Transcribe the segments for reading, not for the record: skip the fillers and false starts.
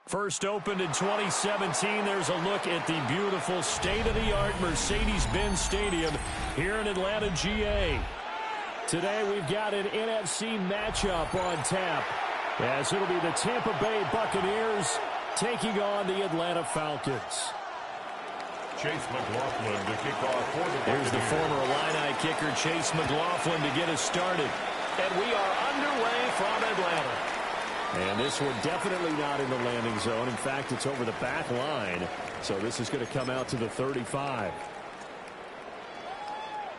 First opened in 2017, there's a look at the beautiful state-of-the-art Mercedes-Benz Stadium here in Atlanta, GA. Today we've got an NFC matchup on tap, as it'll be the Tampa Bay Buccaneers taking on the Atlanta Falcons. Chase McLaughlin to kick off for the Buccaneers. Here's the former Illini kicker, Chase McLaughlin, to get us started. And we are underway from Atlanta. And this one definitely not in the landing zone. In fact, it's over the back line. So this is going to come out to the 35.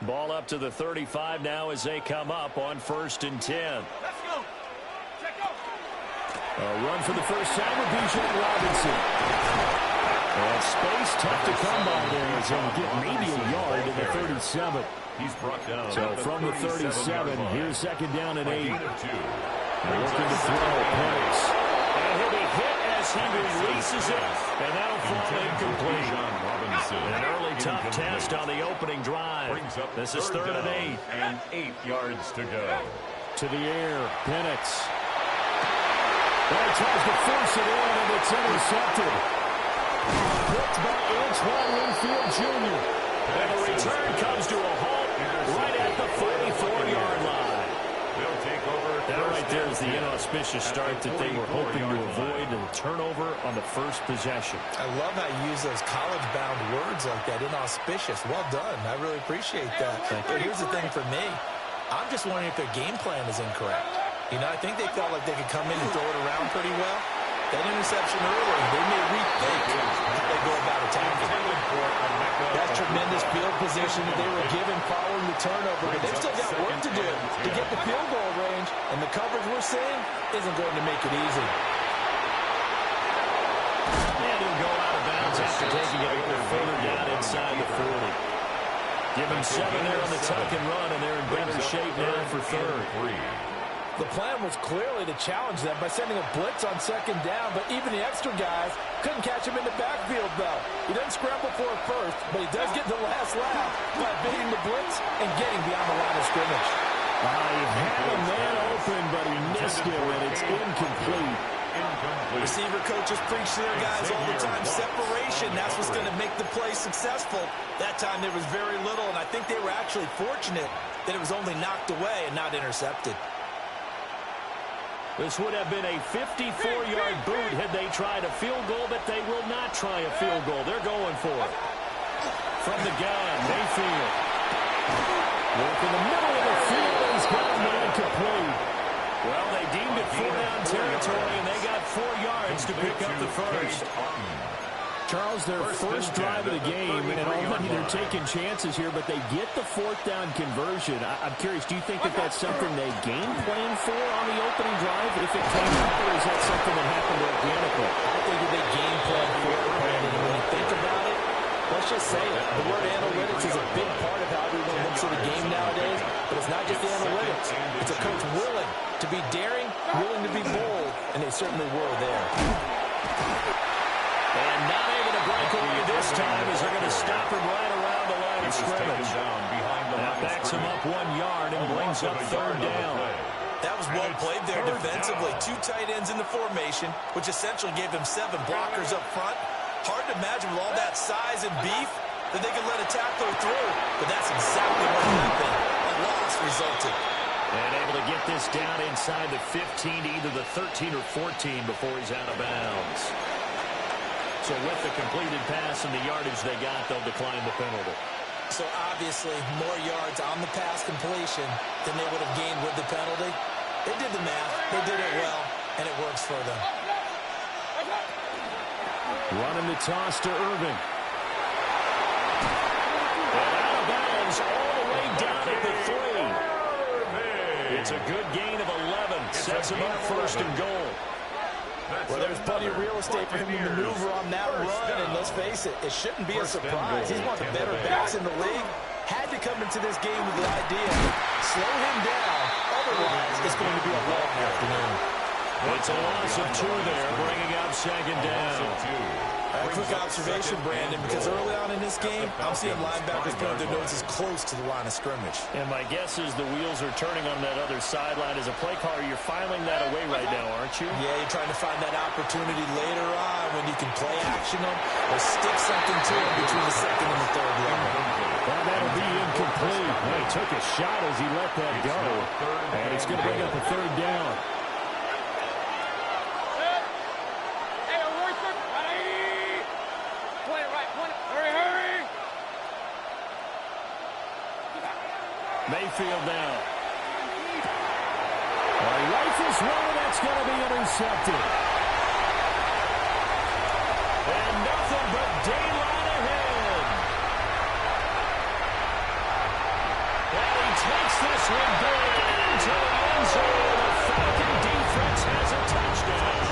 Ball up to the 35 now as they come up on 1st and 10. Let's go. Check go. A run for the first time with Bijan Robinson. And space tough to come by there as he'll get maybe a yard to the 37. He's brought down. So from the 37, here's 2nd down and 8. Looking to throw, Penix. And he'll be hit as he releases it. And that'll fall incomplete. An early tough test on the opening drive. This is 3rd and 8. And 8 yards to go. To the air, Penix. Well, he tries to force it in, and it's intercepted. Picked by Antoine Winfield Jr. And the return comes to a halt right at the 44-yard line. That right there is the inauspicious start that they were hoping to avoid, and a turnover on the first possession. I love how you use those college-bound words like that, inauspicious. Well done. I really appreciate that. But here's the thing for me. I'm just wondering if their game plan is incorrect. You know, I think they felt like they could come in and throw it around pretty well. That interception early, they may rethink how they go about attacking. That tremendous field position that they were given following the turnover, but they've still got work to do to get the field goal range, and the coverage we're seeing isn't going to make it easy. And he'll go out of bounds after taking it a little further down inside the 40. Give him 7 there on the tuck and run, and they're in better shape now for 3rd. The plan was clearly to challenge them by sending a blitz on 2nd down, but even the extra guys couldn't catch him in the backfield, though. He doesn't scramble for it first, but he does get the last laugh by beating the blitz and getting beyond the line of scrimmage. He had a man open, but he missed him, and it's incomplete. Receiver coaches preach to their guys all the time. Separation, that's what's going to make the play successful. That time there was very little, and I think they were actually fortunate that it was only knocked away and not intercepted. This would have been a 54-yard boot had they tried a field goal, but they will not try a field goal. They're going for it. From the gun, Mayfield. Work in the middle of the field. He's got a man complete. Well, they deemed it 4-down territory, and they got 4 yards to pick up the first. Charles, their first drive of the game, and already they're taking chances here, but they get the 4th down conversion. I'm curious, do you think that that's something they game plan for on the opening drive if it came up, or is that something that happened organically? I think that they game plan for it, Brandon, and when you think about it, let's just say it. The word analytics is a big part of how everyone looks at the game nowadays, but it's not just the analytics. It's a coach willing to be daring, willing to be bold, and they certainly were there. And not able to break away this time as they're going to stop him right around the line of scrimmage. That backs him up 1 yard and brings up 3rd down. That was well played there defensively. 2 tight ends in the formation, which essentially gave them 7 blockers up front. Hard to imagine with all that size and beef that they could let a tackler through. But that's exactly what happened. A loss resulted. And able to get this down inside the 15 to either the 13 or 14 before he's out of bounds. So with the completed pass and the yardage they got, they'll decline the penalty. So obviously more yards on the pass completion than they would have gained with the penalty. They did the math. They did it well, and it works for them. Running the toss to Irvin. And out of bounds all the way down at the 3. It's a good gain of 11. Sets him up 1st and goal. Well, there's plenty of real estate for him to maneuver on that run, and let's face it, it shouldn't be a surprise. He's one of the better backs in the league. Had to come into this game with the idea, slow him down, otherwise it's going to be a long afternoon. It's a loss of 2 there, bringing up second down. A quick observation, Brandon, because early on in this game, I'm seeing linebackers putting their noses close to the line of scrimmage. And my guess is the wheels are turning on that other sideline. As a play caller, you're filing that away right now, aren't you? Yeah, you're trying to find that opportunity later on when you can play action them or stick something to them between the second and the third level. Well, that'll be incomplete. Well, he took a shot as he let that go. And it's going to bring up a third down. Mayfield now. He rifles one, that's going to be intercepted. And nothing but daylight ahead. And he takes this one big into the end zone. The Falcon defense has a touchdown.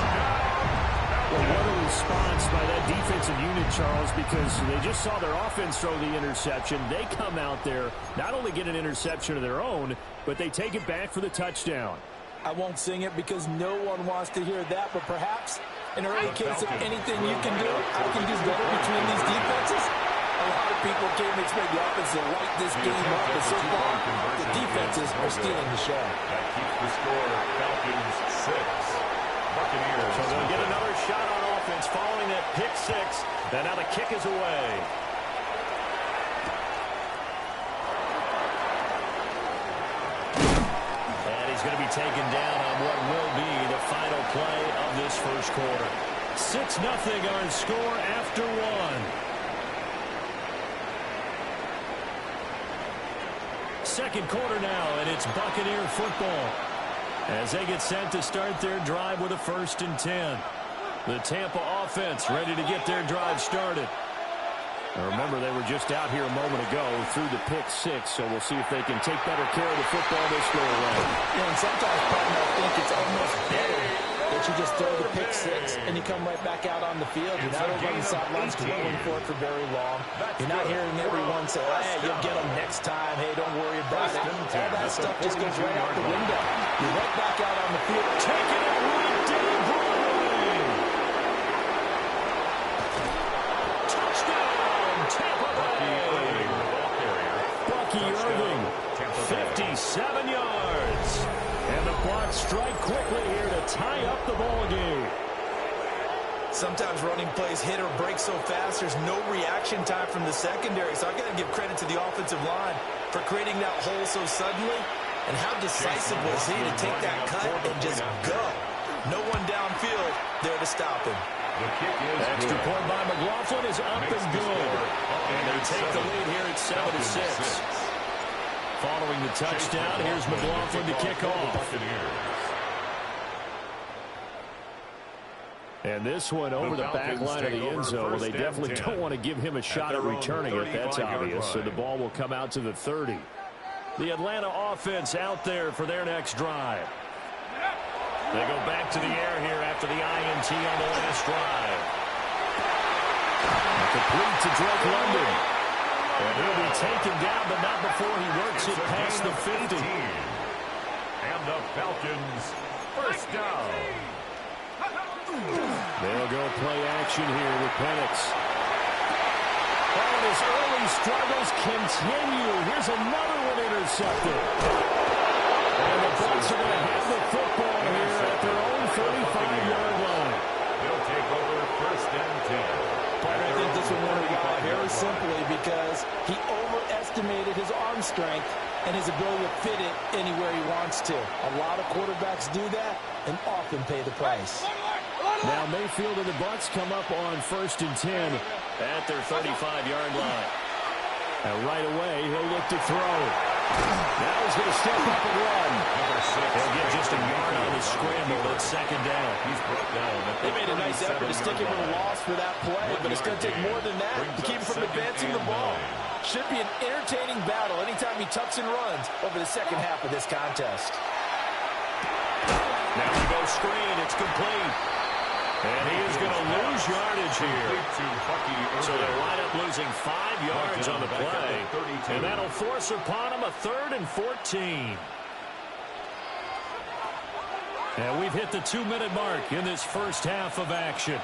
Well, what a response by that defensive unit, Charles, because they just saw their offense throw the interception. They come out there, not only get an interception of their own, but they take it back for the touchdown. I won't sing it because no one wants to hear that, but perhaps in early case of anything you can do, I can do better between these defenses. A lot of people can't expect the offense to light this game up, but so far, the defenses are stealing the show. That keeps the score Falcons 6. Buccaneers. So they'll get another shot on offense following that pick 6. And now the kick is away. And he's going to be taken down on what will be the final play of this first quarter. 6-0 our score after 1. Second quarter now, and it's Buccaneer football as they get set to start their drive with a 1st and 10. The Tampa offense ready to get their drive started. Now remember, they were just out here a moment ago through the pick 6, so we'll see if they can take better care of the football this go around. Yeah, and sometimes, partner, I think it's almost better that you just throw the pick 6 and you come right back out on the field. You're not over on the sidelines dwelling for it for very long. You're not hearing everyone say, hey, you'll get them next time. Hey, don't worry about it. All that stuff just goes right out the window. You're right back out on the field. Taking it right down Broadway. Touchdown, Tampa Bay. Bucky Irving, 57 yards. And the Bucs strike quickly here to tie up the ball game. Sometimes running plays hit or break so fast, there's no reaction time from the secondary. So I've got to give credit to the offensive line for creating that hole so suddenly. And how decisive was he to take that cut and just go? No one downfield there to stop him. The kick is Extra point by McLaughlin is up and good. And they take the lead here at 7-6. Following the touchdown, here's McLaughlin to kick off. And this one over the back line of the end zone. Well, they definitely don't want to give him a shot at returning it. That's obvious. So the ball will come out to the 30. The Atlanta offense out there for their next drive. They go back to the air here after the INT on the last drive. Complete to Drake London. And he'll be taken down, but not before he works it past the 50. And the Falcons, first down. They'll go play action here with Penix. And his early struggles continue. Here's another one intercepted. And the Bucs are going to have the football here at their own 35-yard line. They'll take over 1st and 10. But I think this one went out very simply because he overestimated his arm strength and his ability to fit it anywhere he wants to. A lot of quarterbacks do that and often pay the price. Now Mayfield and the Bucs come up on 1st and 10 at their 35-yard line. And right away, he'll look to throw. Now he's going to step up and run. He'll get just a yard on the scramble at 2nd down. He's brought down. They made a nice effort to stick him with a loss for that play, but it's going to take more than that to keep him from advancing the ball. Should be an entertaining battle anytime he tucks and runs over the second half of this contest. Now he goes screen. It's complete. And he is going to lose yardage here. So they'll wind up losing 5 yards on the play. And that'll force upon him a 3rd and 14. And we've hit the 2-minute mark in this first half of action.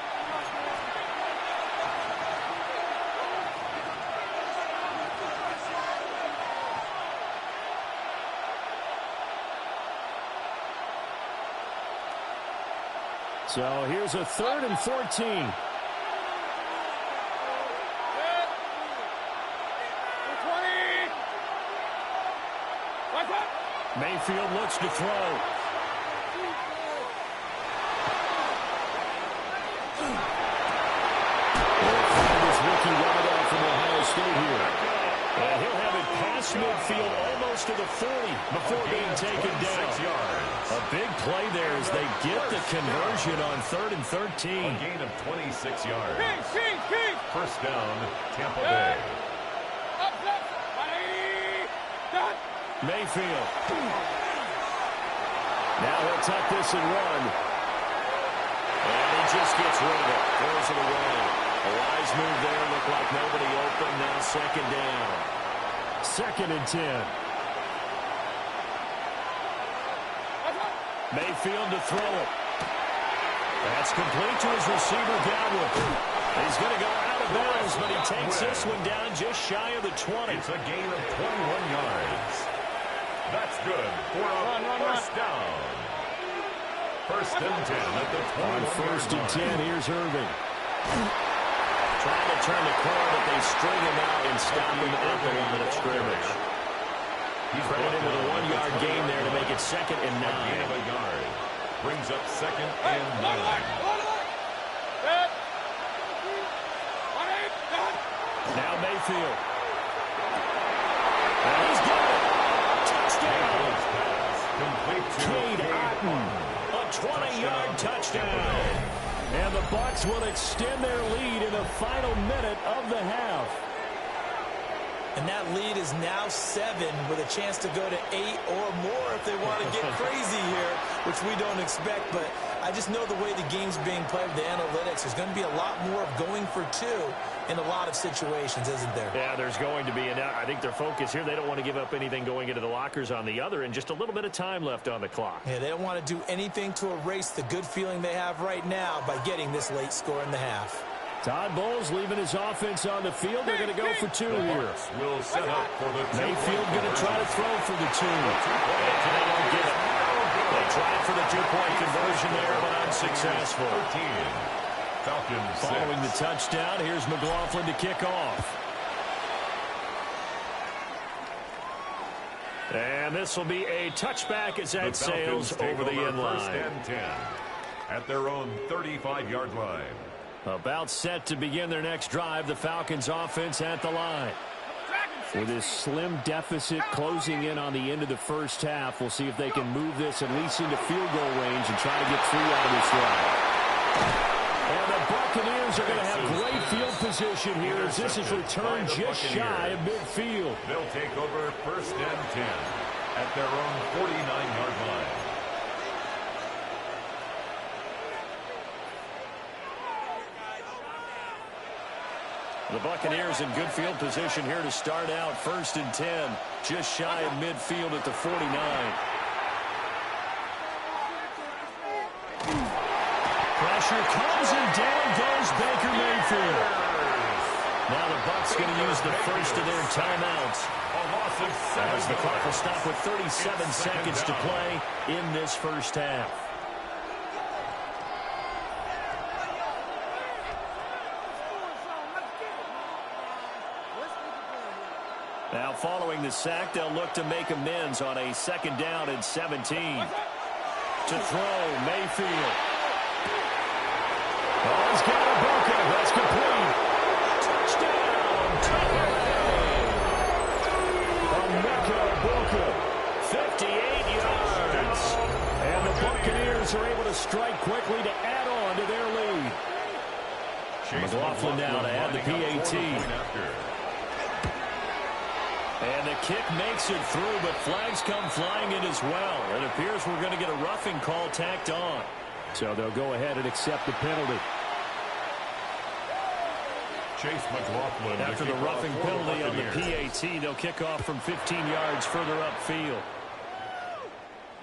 So here's a 3rd and 14. Mayfield looks to throw. Rookie wide out from Ohio State here. And he'll have it past midfield almost to the 40 before being taken down. A big play there as they get the conversion on 3rd and 13. A gain of 26 yards. First down, Tampa Bay. Mayfield. Now he'll tuck this and run. And he just gets rid of it. Throws it away. A wise move there. Looked like nobody open. Now 2nd down. 2nd and 10. Mayfield to throw it. That's complete to his receiver, Godwin. He's going to go out of bounds, but he takes this one down just shy of the 20. It's a gain of 21 yards. That's good for a first down. 1st and 10 at the 21. On 1st and 10, here's Irving. Trying to turn the corner, but they string him out and stop him at the line of scrimmage. He's brought into the 1-yard gain there to make it 2nd and 9. A gain of a yard. Brings up 2nd and 9. Now Mayfield. And he's got it. Touchdown. Cade Otton. A 20-yard touchdown. And the Bucs will extend their lead in the final minute of the half. And that lead is now 7 with a chance to go to 8 or more if they want to get crazy here, which we don't expect. But I just know the way the game's being played with the analytics, there's going to be a lot more of going for 2 in a lot of situations, isn't there? Yeah, there's going to be. And I think their focus here, they don't want to give up anything going into the lockers on the other, and just a little bit of time left on the clock. Yeah, they don't want to do anything to erase the good feeling they have right now by getting this late score in the half. Todd Bowles leaving his offense on the field. They're going to go for 2 here. Will set up for the Mayfield going to try to throw for the 2. They don't get it. They tried for the 2-point conversion there, but unsuccessful. 13. Falcons 6. Following the touchdown, here's McLaughlin to kick off. And this will be a touchback as that sails over the end line. 1st and 10 at their own 35-yard line. About set to begin their next drive, the Falcons offense at the line. With this slim deficit closing in on the end of the first half, we'll see if they can move this at least into field goal range and try to get 3 out of this drive. And the Buccaneers are going to have great field position here as this is returned just shy of midfield. They'll take over 1st and 10 at their own 49-yard line. The Buccaneers in good field position here to start out. 1st and 10, just shy of midfield at the 49. Pressure comes and down goes Baker Mayfield. Now the Bucs going to use the first of their timeouts. As the clock will stop with 37 seconds to play in this first half. Now following the sack, they'll look to make amends on a 2nd down and 17. To throw, Mayfield. Oh, he's got a Boca. That's complete. Touchdown, Tampa Bay. 58 yards. And the Buccaneers are able to strike quickly to add on to their lead. McLaughlin now to add the PAT. And the kick makes it through, but flags come flying in as well. It appears we're going to get a roughing call tacked on. So they'll go ahead and accept the penalty. Chase McLaughlin. After the roughing penalty on the PAT, they'll kick off from 15 yards further upfield.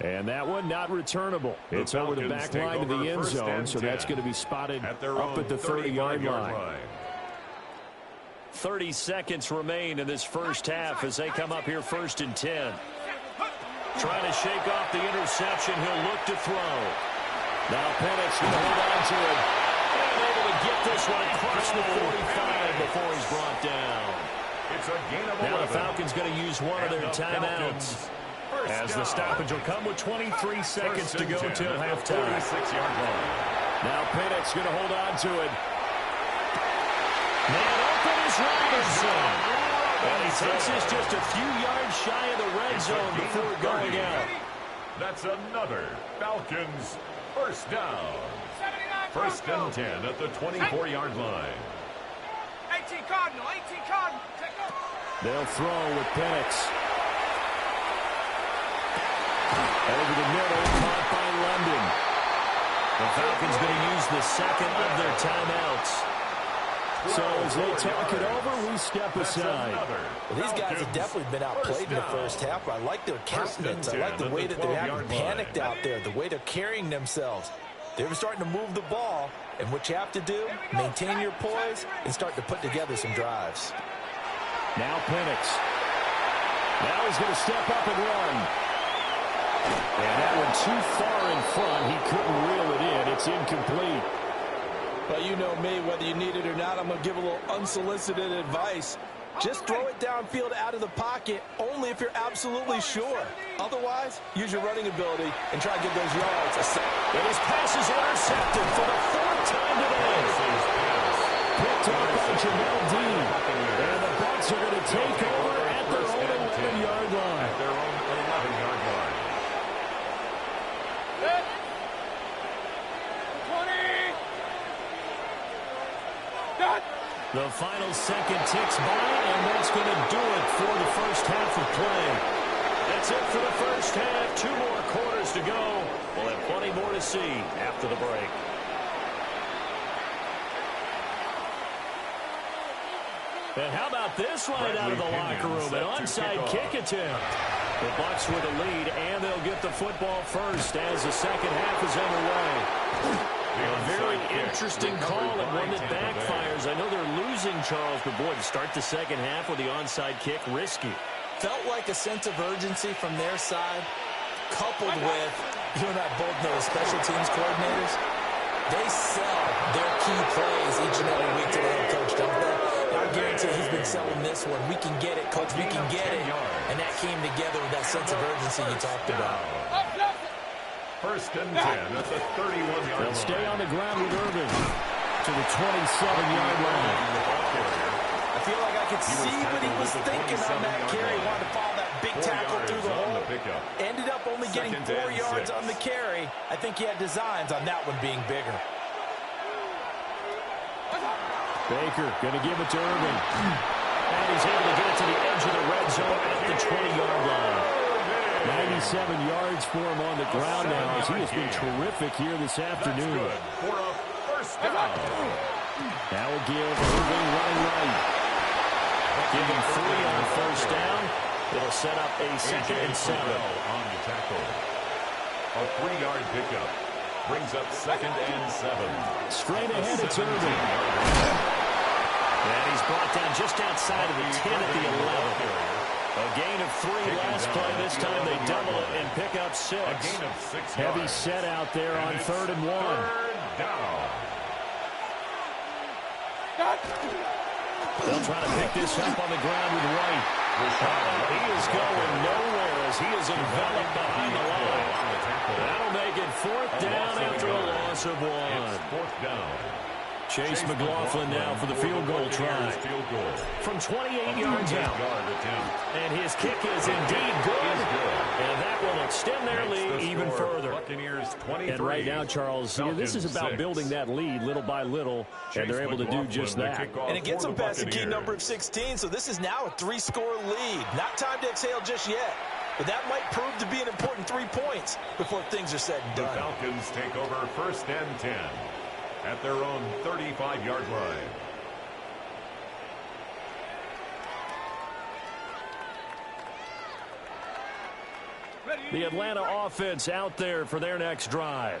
And that one not returnable. It's over the back line to the end zone, so that's going to be spotted up at the 30-yard line. 30 seconds remain in this first half as they come up here 1st and 10. Trying to shake off the interception. He'll look to throw. Now Penix going to hold on to it. And able to get this one across the 45 before he's brought down. It's a gain of 11. Now the Falcons going to use one of their timeouts. As the stoppage will come with 23 seconds to go till halftime. 46-yard line. Now Penix going to hold on to it. Man open is Robinson. And he takes this just a few yards shy of the red zone before going out. That's another Falcons first down. 1st and 10 at the 24-yard line. 18 Cardinal, 18 Cardinal. Check up. They'll throw with Penix. Over the middle, caught by London. The Falcons going to use the second of their timeouts. So as they talk it over, we step aside. Well, these guys have definitely been outplayed in the first half, but I like their countenance. I like the way that they're acting panicked out there, the way they're carrying themselves. They're starting to move the ball, and what you have to do, maintain your poise and start to put together some drives. Now Penix. Now he's going to step up and run. And that one too far in front. He couldn't reel it in. It's incomplete. Well, you know me, whether you need it or not, I'm going to give a little unsolicited advice. Just throw it downfield out of the pocket, only if you're absolutely sure. Otherwise, use your running ability and try to get those yards. And his pass is intercepted for the 4th time today. Picked up by Jamel Dean. And the Bucs are going to take over at their own 11-yard line. At their own 11-yard line. 20. The final second ticks by, and that's going to do it for the first half of play. That's it for the first half. 2 more quarters to go. We'll have plenty more to see after the break. And how about this right out of the locker room? An onside kick attempt. The Bucs with a lead, and they'll get the football first as the second half is underway. A very interesting call and one that backfires. I know they're losing, Charles, but boy, to start the second half with the onside kick, risky. Felt like a sense of urgency from their side, coupled with, you and I both know as special teams coordinators, they sell their key plays each and every week to the head coach, don't they? I guarantee he's been selling this one. We can get it, coach, we can get it. And that came together with that sense of urgency you talked about. 1st and 10 at the 31-yard line. They'll stay on the ground with Irving to the 27-yard line. I feel like I could see what he was thinking on that carry. He wanted to follow that big tackle through the hole. Ended up only getting 4 yards on the carry. I think he had designs on that one being bigger. Baker going to give it to Irving. And he's able to get it to the edge of the red zone at the 20-yard line. 97 yards for him on the ground now as he has been terrific here this afternoon. For a first down. That will give Irving running right. Give him 3 on first down. It'll set up a 2nd and 7. On the tackle. A 3-yard pickup. Brings up 2nd and 7. Straight ahead, it's Irving. And he's brought down just outside of the 10 at the 11. A gain of 3 last play. This time they double it and pick up 6. A gain of 6 Heavy yards. set out there on 3rd and 1. 3rd down. They'll try to pick this up on the ground with White. He is going nowhere as he is enveloped behind the line. That'll make it 4th down after a loss of 1. It's 4th down. Chase McLaughlin now for the field goal try. From 28 yards out. And his kick is indeed good. And that will extend their lead even further. And right now, Charles, this is about building that lead little by little, and they're able to do just that. And it gets them past the key number of 16, so this is now a 3-score lead. Not time to exhale just yet. but that might prove to be an important 3 points before things are said and The done. Falcons take over 1st and 10 at their own 35-yard line. The Atlanta offense out there for their next drive.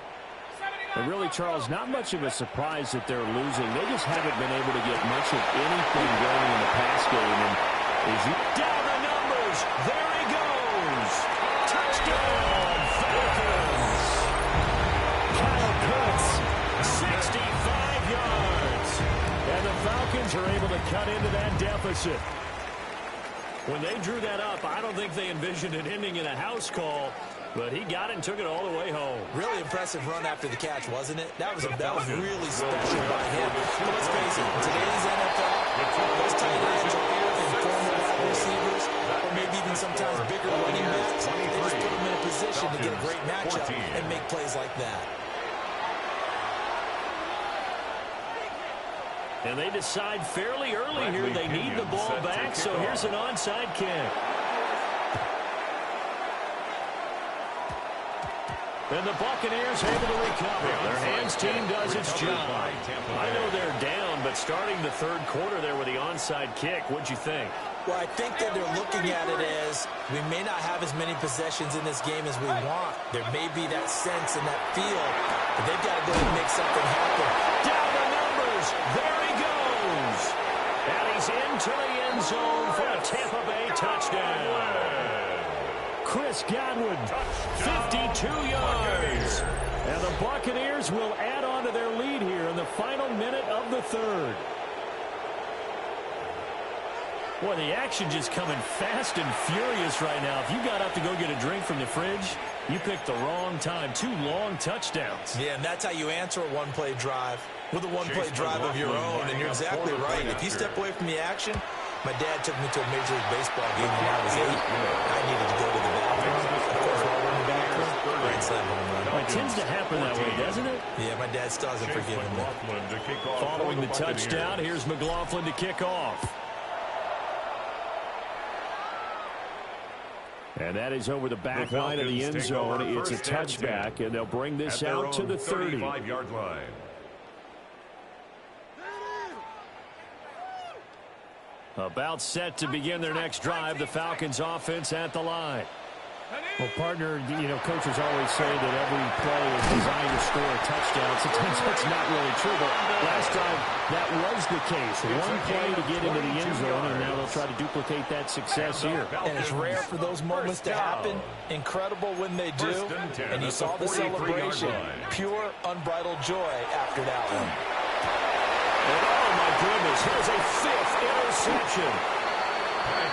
And really, Charles, not much of a surprise that they're losing. They just haven't been able to get much of anything going in the pass game. And as you down the numbers, there he goes. Touchdown, Falcons. Kyle Pitts, 65 yards. And the Falcons are able to cut into that deficit. When they drew that up, I don't think they envisioned it ending in a house call, but he got it and took it all the way home. Really impressive run after the catch, wasn't it? That was really special by him. But let's face it, in today's NFL, those tight ends are often former wide receivers, or maybe even sometimes bigger running backs. They just put them in a position to get a great matchup and make plays like that. And they decide fairly early here they need the ball back, so here's an onside kick. And the Buccaneers able to recover. Their hands team does its job. I know they're down, but starting the third quarter there with the onside kick, what'd you think? Well, I think that they're looking at it as we may not have as many possessions in this game as we want. There may be that sense and that feel, but they've got to go and make something happen. Down the numbers. There he goes. And he's into the end zone for a Tampa Bay touchdown. Chris Godwin, 52 yards. And the Buccaneers will add on to their lead here in the final minute of the third. Boy, the action just coming fast and furious right now. If you got up to go get a drink from the fridge, you picked the wrong time. 2 long touchdowns. Yeah, and that's how you answer a one-play drive with a one-play drive of your own. And you're exactly right. If you step away from the action, my dad took me to a Major League Baseball game when I was 8. I needed to go to the bathroom. Of course, while we're in the bathroom, grand slam home run. It tends to happen that way, doesn't it? Yeah, my dad still hasn't forgiven me. Following the touchdown, here's McLaughlin to kick off. And that is over the back line of the end zone. It's a touchback, and they'll bring this out to the 30. 35-yard line. About set to begin their next drive, the Falcons offense at the line. Well, partner, coaches always say that every play is designed to score a touchdown. Sometimes that's not really true, but last time that was the case. One play to get into the end zone, and now they'll try to duplicate that success here. And it's rare for those moments to happen. Incredible when they do. And you saw the celebration. Pure, unbridled joy after that one. And oh, my goodness, here's a 5th interception.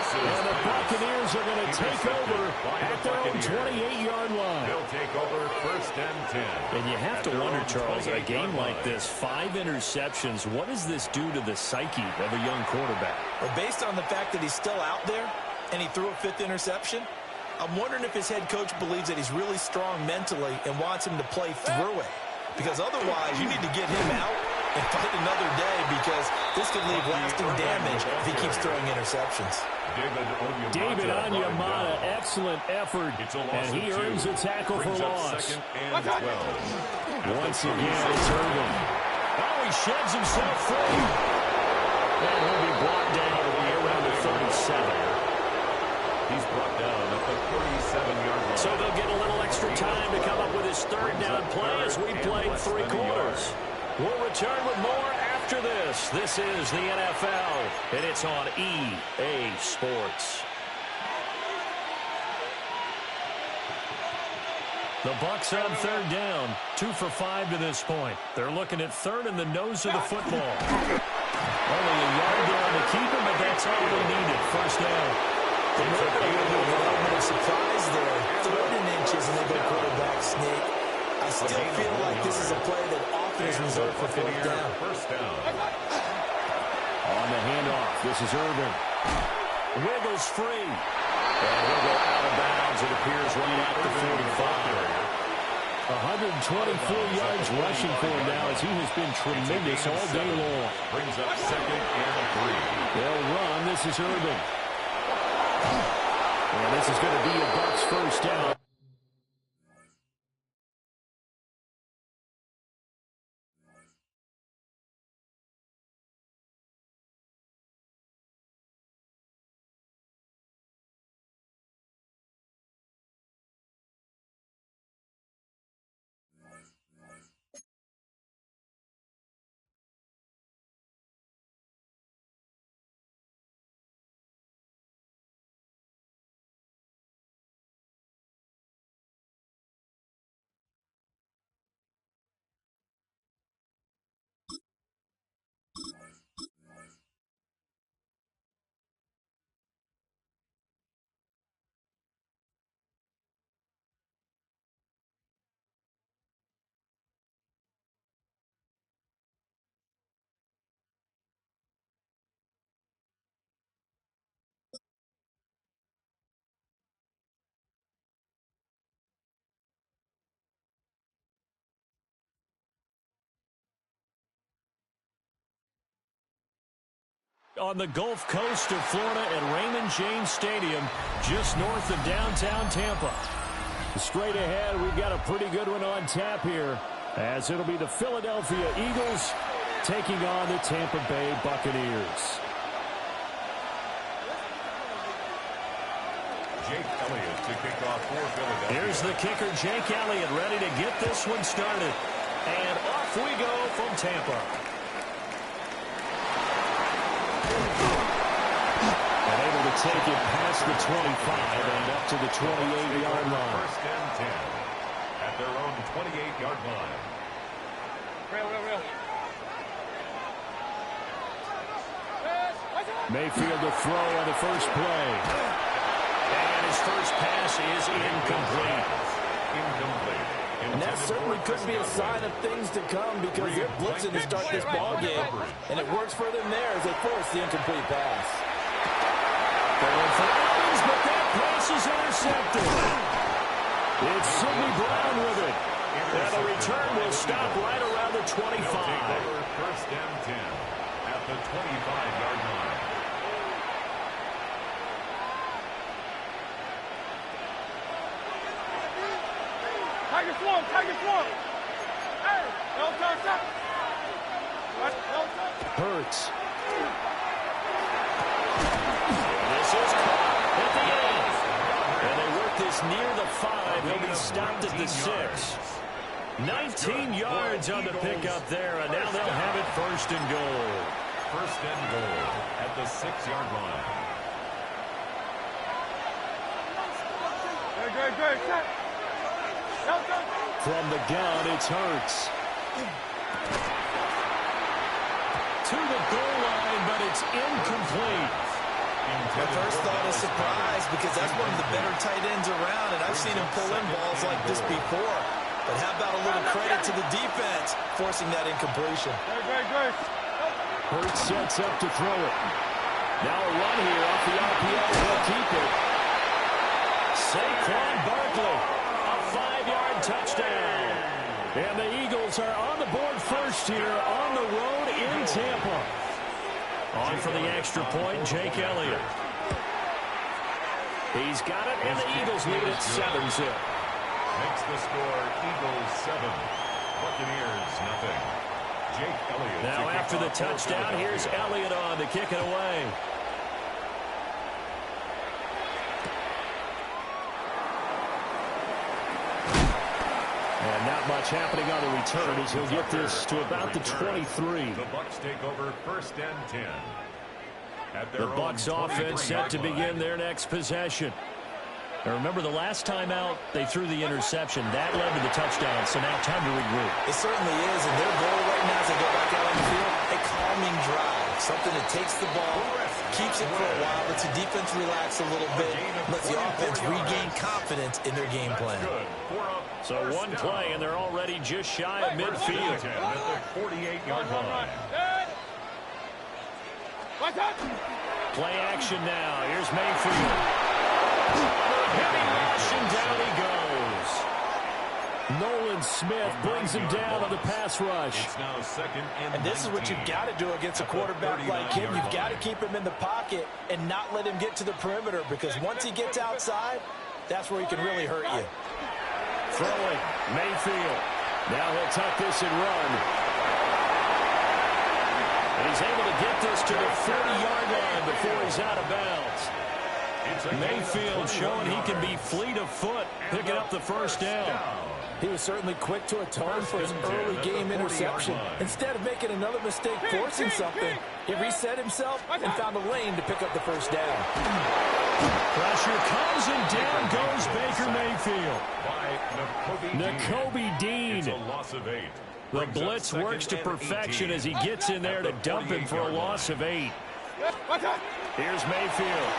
And the Buccaneers are going to take over at their own 28-yard line. They'll take over 1st and 10. And you have to wonder, Charles, a game like this, 5 interceptions, what does this do to the psyche of a young quarterback? Well, based on the fact that he's still out there and he threw a 5th interception, I'm wondering if his head coach believes that he's really strong mentally and wants him to play through it. Because otherwise, you need to get him out and fight another day, because this could leave lasting damage if he keeps throwing interceptions. David Onyemata, excellent effort, and he earns a tackle for loss. Once again, it's Irvin. Oh, he sheds himself free. And he'll be brought down around the 37. He's brought down at the 37-yard line. So they'll get a little extra time to come up with his third down play as we played 3 quarters. We'll return with more after this. This is the NFL, and it's on EA Sports. The Bucs on 3rd down, 2 for 5 to this point. They're looking at 3rd in the nose of the football. Only a yard down to keep him, but that's all they needed. 1st down. A little bit of surprise there. 3rd and inches, and they go quarterback sneak. I still feel like this is a play that often is reserved for 4th down. On the handoff, this is Irvin. Wiggles free. And he'll go out of bounds, it appears, right at the 45. 124 yards rushing for him now, as he has been tremendous all day long. Brings up 2nd and 3. They'll run. This is Irvin. And this is going to be a Bucs first down. On the Gulf Coast of Florida at Raymond James Stadium, just north of downtown Tampa. Straight ahead, we've got a pretty good one on tap here, as it'll be the Philadelphia Eagles taking on the Tampa Bay Buccaneers. Jake Elliott to kick off for Philadelphia. Here's the kicker, Jake Elliott, ready to get this one started. And off we go from Tampa. And able to take it past the 25 and up to the 28-yard line. First and 10 at their own 28-yard line. Real. Mayfield to throw on the first play. And his first pass is incomplete. And that certainly could be a sign of things to come, because they're blitzing to start this ball game, and it works for them there as they force the incomplete pass. Going for Evans, but that pass is intercepted. It's Sidney Brown with it. And the return will stop right around the 25. First and 10 at the 25-yard line. Tiger swamp. Hey, no touch. Hurts. This is caught at the end. And they work this near the 5. He'll be stopped at the 6. 19 yards on the pickup there, and now they'll have it first and goal. First and goal at the 6-yard line. Good. From the gun, it's Hurts. To the goal line, but it's incomplete. My first thought is surprise, because that's one of the better tight ends around, and I've seen him pull in balls like this before. But how about a little credit to the defense forcing that incompletion? Good. Hurts sets up to throw it. Now a run here off the RPO. He'll keep it. Saquon Barkley, a 5-yard touchdown. And the Eagles are on the board first here on the road in Tampa. On for the extra point, Jake Elliott. He's got it, and the Eagles lead it 7-zip. Makes the score Eagles 7, Buccaneers nothing. Jake Elliott. Now after the touchdown, here's Elliott on to kick it away. And not much happening on the return as he'll get this to about the 23. The Bucs take over first and 10. The Bucs offense set to begin their next possession. Now remember, the last time out, they threw the interception. That led to the touchdown, so now time to regroup. It certainly is, and their goal right now as they go back out on the field, a calming drive. Something that takes the ball, keeps it for a while, lets the defense relax a little bit, lets the offense regain confidence in their game plan. So one play, and they're already just shy of midfield. At the 48-yard line. Play action now. Here's Mayfield. Heavy rush, and down he goes. Nolan Jalen Smith brings him down on the pass rush. It's now second And this is what you've got to do against a quarterback like him. You've got to keep him in the pocket and not let him get to the perimeter, because once he gets outside, that's where he can really hurt you. Throwing, Mayfield. Now he'll tuck this and run. And he's able to get this to the 30-yard line before he's out of bounds. Mayfield showing he can be fleet of foot, picking up the first down. He was certainly quick to atone for his early game interception. Instead of making another mistake forcing something, he reset himself and found a lane to pick up the first down. Pressure comes and down goes Baker Mayfield. Nakobe Dean. It's a loss of 8. The blitz works to perfection as he gets in there to dump him for a loss of 8. Here's Mayfield.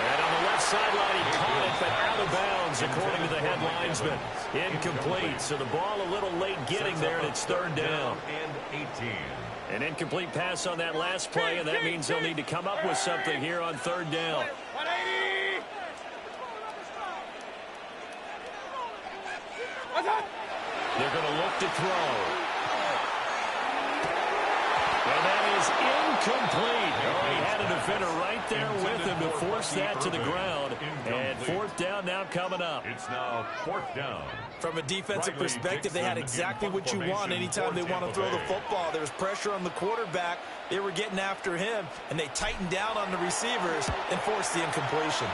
And on the left sideline, he caught it, but out of bounds, according to the head linesman. Incomplete, so the ball a little late getting there, and it's third down. And 18. An incomplete pass on that last play, and that means they'll need to come up with something here on third down. 180! They're going to look to throw. And that is incomplete. Oh, he had a defender right there with him to force that to the ground. And fourth down now coming up. It's now fourth down. From a defensive perspective, they had exactly what you want anytime they want to throw the football. There was pressure on the quarterback. They were getting after him, and they tightened down on the receivers and forced the incompletion.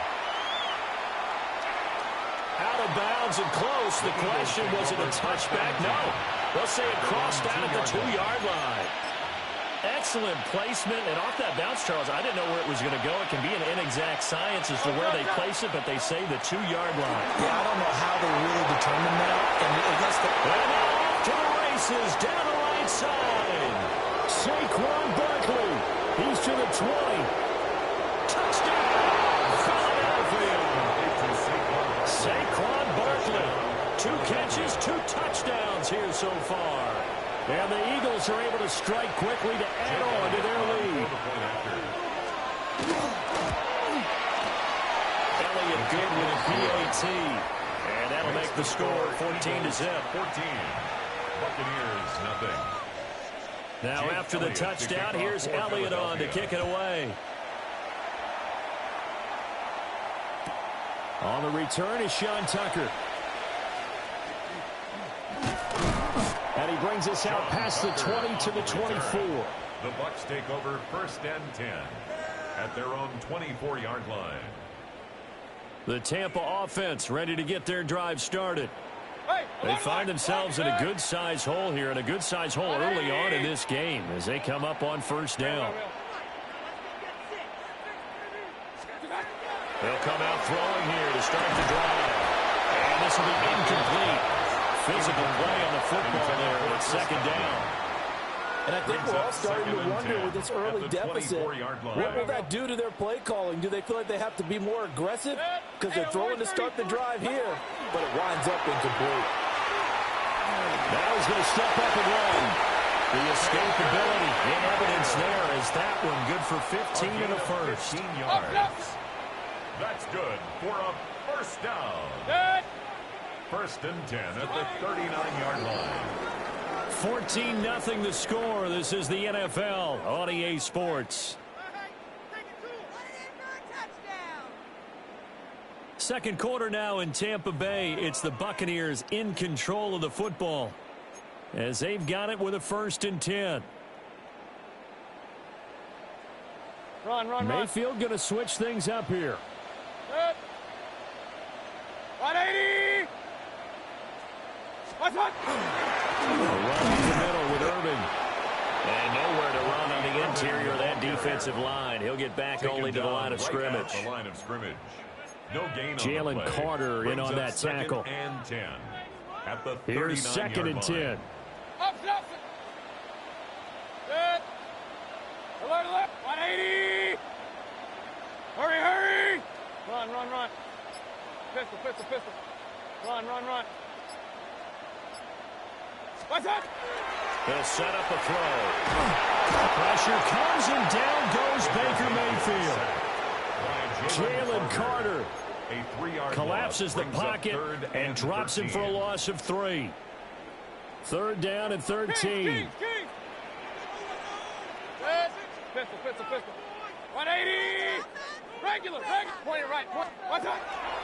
Out of bounds and close. The question, was it a touchback? No. They'll say it crossed out at the 2-yard line. Excellent placement. And off that bounce, Charles, I didn't know where it was going to go. It can be an inexact science as to where they place it, but they say the 2-yard line. Yeah, I don't know how they really determined that. And unless the... And off to the races, down the right side. Saquon Barkley. He's to the 20. Touchdown, Philadelphia. Saquon Barkley. 2 catches, 2 touchdowns here so far. And the Eagles are able to strike quickly to add on to their lead. Elliott good with a PAT. And that'll make the score 14-0. 14. Buccaneers, nothing. Now after the touchdown, here's Elliott on to kick it away. On the return is Sean Tucker. And he brings us out past the 20 to the 24. The Bucs take over first and 10 at their own 24-yard line. The Tampa offense ready to get their drive started. They find themselves in a good-sized hole here, and a good-sized hole early on in this game as they come up on first down. They'll come out throwing here to start the drive. And this will be incomplete. Physical play on the football there, and it's second down. And I think we're all starting to wonder with this early deficit, what will that do to their play calling? Do they feel like they have to be more aggressive? Because they're throwing to start the drive here, but it winds up incomplete. Now he's going to step up and run. The escapability in evidence there is that one good for 15 in the first. 15 yards. That's good for a first down. First and 10 at the 39-yard line. 14-0 the score. This is the NFL on EA Sports. Second quarter now in Tampa Bay. It's the Buccaneers in control of the football as they've got it with a first and 10. Run. Mayfield going to switch things up here. 180! A run in the middle with Irving. And nowhere to run on the interior of that defensive line. He'll get back only to the line of scrimmage. The line of scrimmage. No gain Jalen on the play. Carter in on that tackle. And 10 at the 39-yard Here's second and 10. Good. Alert. 180! Hurry! Run. Pistol. Run. What's that? They'll set up a throw. Pressure comes and down goes Baker Mayfield. Jalen Carter A 3-yard collapses the loss brings up pocket third and drops him for a loss of 3. Third down and 13. Pistol. 180. Regular. Point it right. What's up?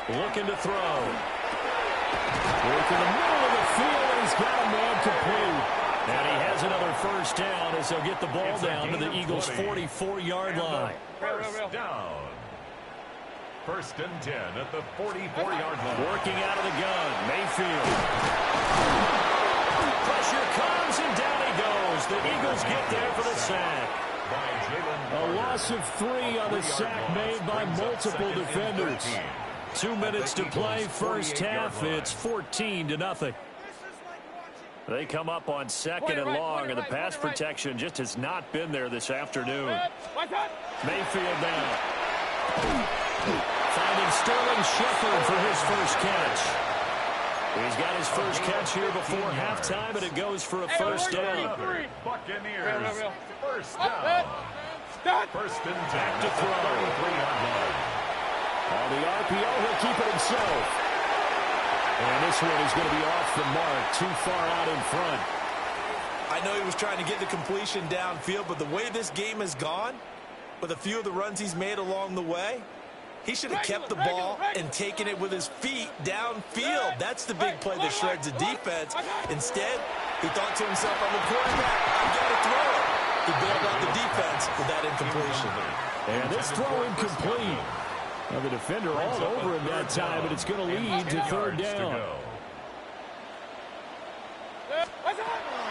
Looking to throw. Work in the middle of the field, and he's got a man complete. And he has another first down as they'll get the ball down to the Eagles' 44-yard line. First down. First and 10 at the 44-yard line. Working out of the gun, Mayfield. Pressure comes, and down he goes. The Eagles get there for the sack. A loss of 3 on the sack made by multiple defenders. 2 minutes to play, first half. It's 14-0. They come up on second and long, and the pass protection just has not been there this afternoon. Mayfield down. Finding Sterling Shepard for his first catch. He's got his first catch here before halftime, and it goes for a first down. Buccaneers, first down. First and 10 to throw. On the RPO, he'll keep it himself. And this one is going to be off the mark, too far out in front. I know he was trying to get the completion downfield, but the way this game has gone, with a few of the runs he's made along the way, he should have kept the ball and taken it with his feet downfield. That's the big play that shreds the defense. Instead, he thought to himself, I'm a quarterback, I've got to throw it. He bailed out the defense with that incompletion. And this throw incomplete. Now the defender all over him that time, but it's going to lead to third down.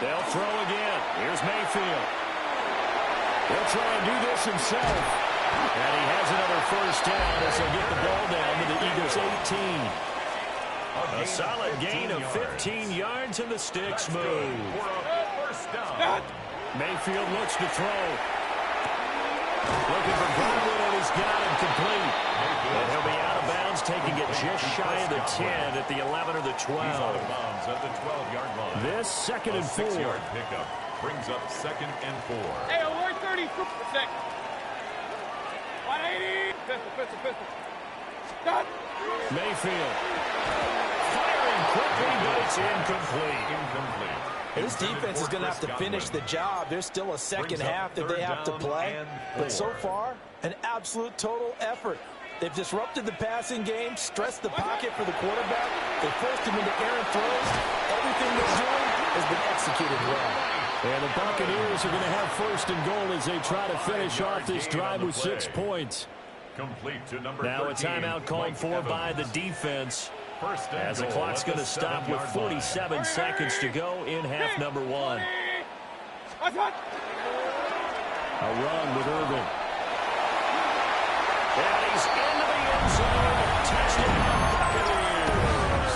They'll throw again. Here's Mayfield. He'll try and do this himself. And he has another first down as they'll get the ball down to the Eagles' 18. A solid gain of 15 yards, and the sticks move. Mayfield looks to throw. Looking for Godwin, and he's got him complete. And he'll be out of bounds, taking it just shy of the 10 at the 11 or the 12. Out of bounds at the 12-yard line. This second and 4. 6-yard pickup brings up second and 4. Hey, we're 30 for a second. 180. Pistol. Done. Mayfield. Firing quickly, but it's incomplete. This defense is going to have to finish the job. There's still a second half that they have to play. But so far, an absolute total effort. They've disrupted the passing game, stressed the pocket for the quarterback. They forced him into errant throws. Everything they're doing has been executed well. And the Buccaneers are going to have first and goal as they try to finish off this drive with 6 points. Complete to number Now a 13, timeout called for by the defense. As the clock's going to stop with 47 seconds to go in half number 1. A run with Irvin. And he's into the end zone. Touchdown, Buccaneers.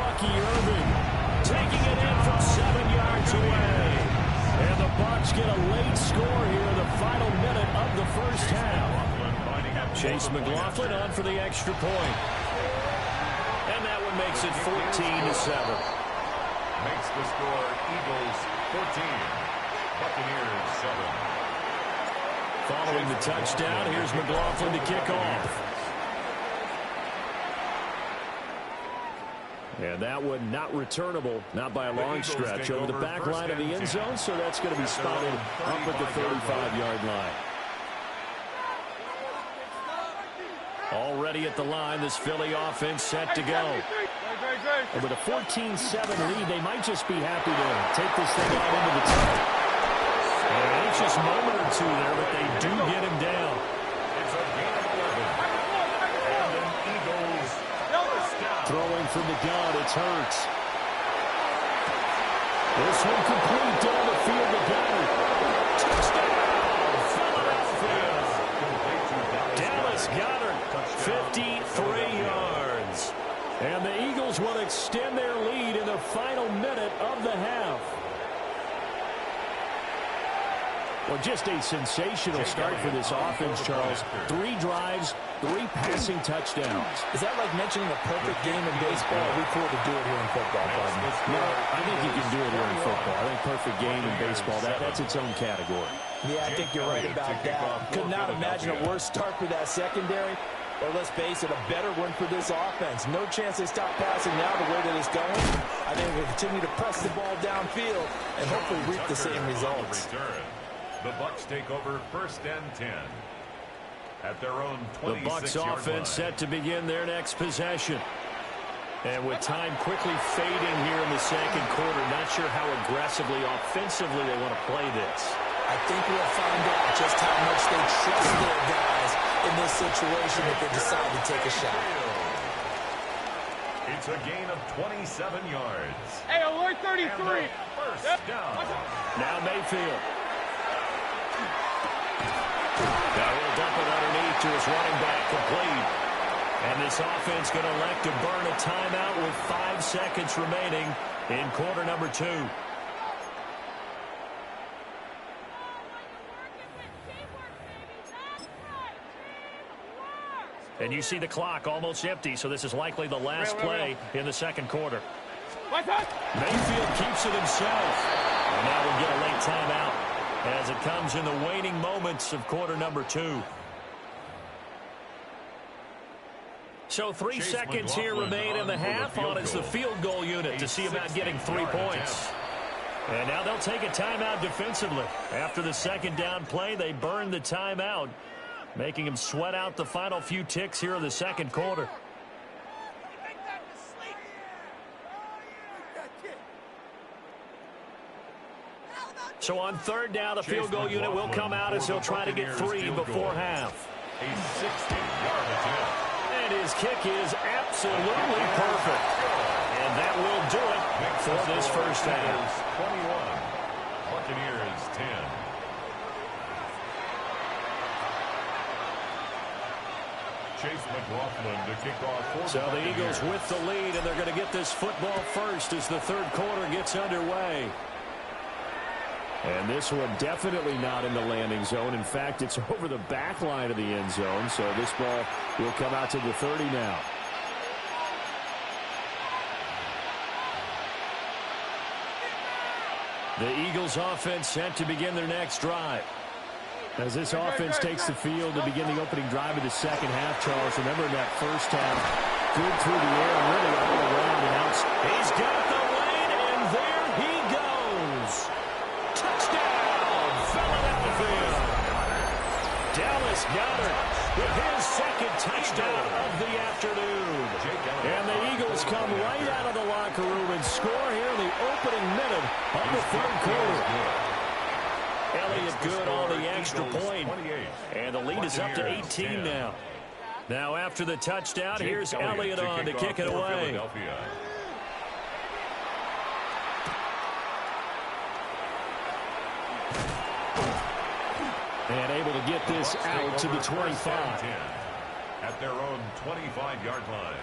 Bucky Irvin taking it in from 7 yards away. And the Bucs get a late score here in the final minute of the first half. Chase McLaughlin on for the extra point. And that one makes it 14-7. Makes the score Eagles 14, Buccaneers 7. Following the touchdown, here's McLaughlin to kick off. And that one not returnable, not by a long stretch, over the back line of the end zone, so that's going to be spotted up at the 35-yard line. Already at the line, this Philly offense set to go. And with a 14-7 lead, they might just be happy to take this thing out into the tunnel. An anxious moment or two there, but they do get him down. It's a gain of 11. And an Eagles first down. Throwing from the gun, it's Hurts. This one complete down the field to Goddard. Touchdown, Philadelphia. Dallas Goddard, 53 yards. And the Eagles will extend their lead in the final minute of the half. Well, just a sensational start for this offense, Charles. 3 drives, 3 passing touchdowns. Is that like mentioning a perfect game in baseball? We could do it here in football, partner. No, I think you can do it here in football. I think perfect game in baseball, that's its own category. Yeah, I think you're right about that. Could not imagine a worse start for that secondary. Or let's face it, a better one for this offense. No chance they stop passing now the way that it's going. I think we'll continue to press the ball downfield and hopefully reap the same results. The Bucs take over 1st and 10 at their own 26-yard line. The Bucs offense set to begin their next possession. And with time quickly fading here in the second quarter, not sure how aggressively, offensively they want to play this. I think we'll find out just how much they trust their guys in this situation if they decide to take a shot. It's a gain of 27 yards. Hey, alert 33. First down. Now Mayfield. Now he'll dump it underneath to his running back, complete. And this offense going to elect to burn a timeout with 5 seconds remaining in quarter number 2. And you see the clock almost empty, so this is likely the last play in the second quarter. Mayfield keeps it himself. And now we'll get a late timeout as it comes in the waning moments of quarter number 2. So 3 seconds here remain in the half. On is the field goal unit to see about getting 3 points. And now they'll take a timeout defensively. After the second down play, they burn the timeout, making him sweat out the final few ticks here in the second quarter. So on third down, the field goal unit will come out as he'll try to get 3 before half. A 60-yard attempt. And his kick is absolutely perfect. And that will do it for this first half. 21. Buccaneers 10. Chase McLaughlin to kick off for So the Eagles with the lead, and they're going to get this football first as the third quarter gets underway. And this one definitely not in the landing zone. In fact, it's over the back line of the end zone. So this ball will come out to the 30 now. The Eagles offense set to begin their next drive. As this offense takes the field to begin the opening drive of the second half, Charles, remember in that first half, good through the air, really all around and out. He's got the lane, and there he goes. Touchdown, Philadelphia. Dallas Goedert with his second touchdown of the afternoon. And the Eagles come right out of the locker room and score here in the opening minute of the third quarter. Elliott good on the extra point. And the lead is up to 18 now. Now after the touchdown, here's Elliott on to kick it away. And able to get this out to the 25. At their own 25-yard line.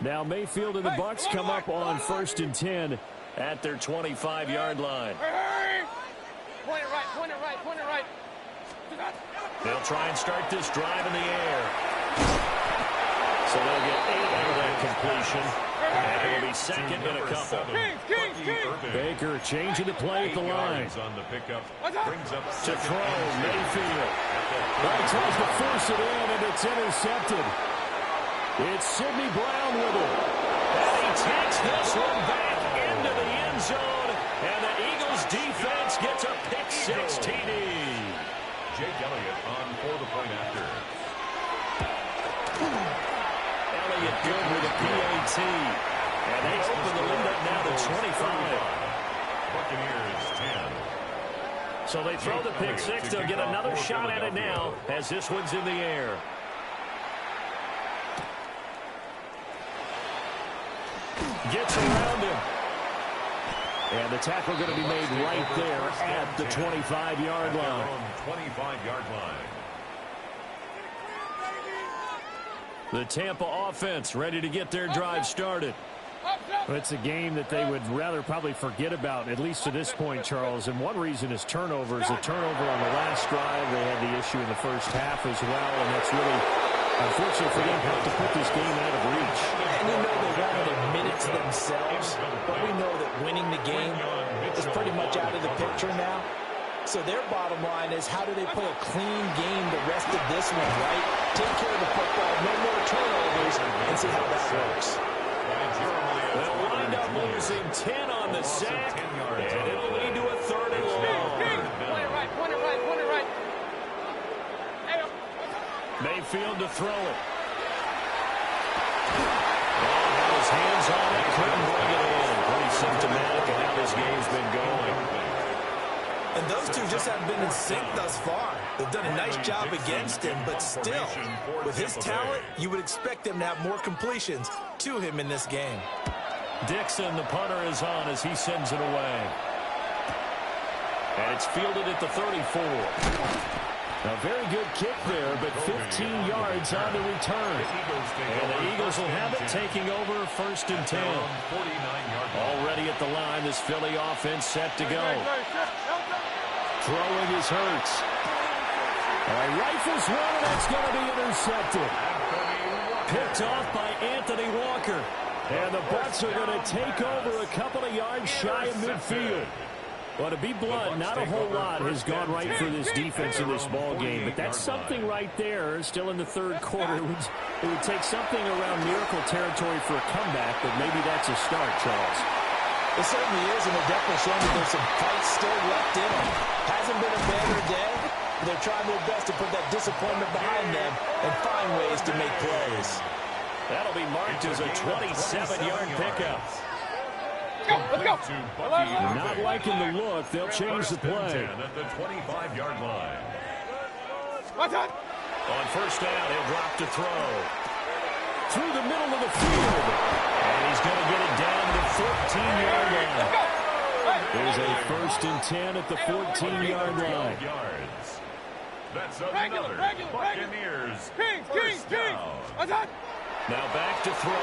Now Mayfield and the Bucs come up on 1st and 10 at their 25-yard line. Point it right, point it right, point it right. They'll try and start this drive in the air. So they'll get 8 out of that completion. And it'll be second and a couple. Baker changing the play at the line. On the pickup, to throw, Mayfield. Well, he tries to force it in, and it's intercepted. It's Sidney Brown with it. And he takes this one back into the end zone. And the Eagles defense gets a pick-6 TD. Jake Elliott on for the point after. Elliott good with a PAT. And they open the lead up now to 25. Buccaneers 10. So they throw the pick-6. They'll get another shot at it now as this one's in the air. Gets around him. And the tackle going to be made right there at the 25-yard line. 25-yard line. The Tampa offense ready to get their drive started. It's a game that they would rather probably forget about, at least to this point, Charles. And one reason is turnovers. A turnover on the last drive. They had the issue in the first half as well. And that's really, unfortunate for them, have to put this game out of reach. And you know they won't admit it to themselves, but we know that winning the game is pretty much out of the picture now. So their bottom line is, how do they play a clean game the rest of this one, right? Take care of the football, no more turnovers, and see how that works. They'll wind up losing 10 on the sack, and it'll lead to a 3rd and long. Point it right. Mayfield to throw it. Had his hands on it, couldn't bring it in. Pretty symptomatic of how this game's been going. And those two just haven't been in sync thus far. They've done a nice job against him, but still, with his talent, you would expect them to have more completions to him in this game. Dixon, the punter, is on as he sends it away. And it's fielded at the 34. A very good kick there, but 15 yards on the return. And the Eagles will have it, taking over 1st and 10. Already at the line, this Philly offense set to go. Throwing is Hurts. Rifles one, and that's going to be intercepted. Picked off by Anthony Walker. And the Bucs are going to take over a couple of yards shy of midfield. Well, to be blunt, not a whole lot has gone right for this defense in this ball game, but that's something right there. Still in the 3rd quarter. It would take something around miracle territory for a comeback, but maybe that's a start, Charles. It certainly is, and they're definitely showing that there's some fight still left in them. Hasn't been a better day, but they're trying their best to put that disappointment behind them and find ways to make plays. That'll be marked as a 27-yard pickup. Let's go. Not liking the look. They'll change the play. At the 25-yard line. On 1st down, he'll drop to throw. Through the middle of the field. And he's going to get it down to the 14-yard line. There's a 1st and 10 at the 14-yard line. That's another Buccaneers first down. Now back to throw.